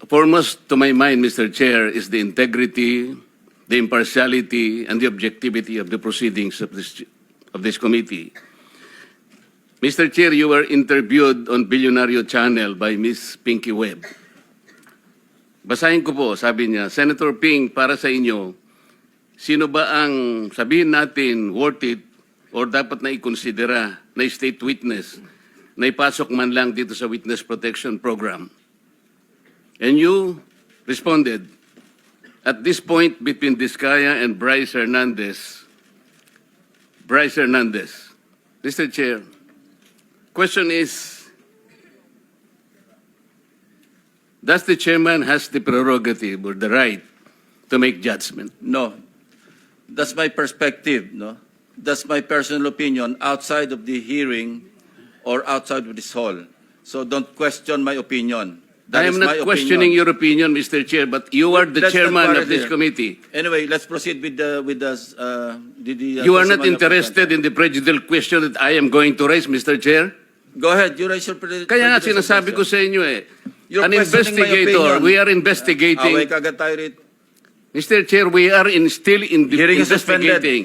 foremost to my mind, Mr. Chair, is the integrity, the impartiality, and the objectivity of the proceedings of this committee. Mr. Chair, you were interviewed on Billionario Channel by Ms. Pinky Webb. Basahin ko po, sabi niya, Senator Ping, para sa inyo, sino ba ang sabihin natin worth it or dapat na ikonsidera na state witness na ipasok man lang dito sa Witness Protection Program? And you responded, at this point between Diskaya and Bryce Hernandez, Mr. Chair, question is, does the chairman has the prerogative or the right to make judgment? No. That's my perspective, no? That's my personal opinion outside of the hearing or outside of this hall. So don't question my opinion. That I am is not my questioning opinion. your opinion, Mr. Chair, but you are the Let's not chairman quarrel of this here. committee. Anyway, let's proceed with the You are not testimony of the interested in the prejudicial question that I am going to raise, Mr. Chair? Go ahead, you raise your Kaya nga sinasabi ko sa inyo eh, You're an questioning my investigator, opinion. we are investigating. Away kagad tayo rito. Mr. Chair, we are still in Hearing is suspended. investigating.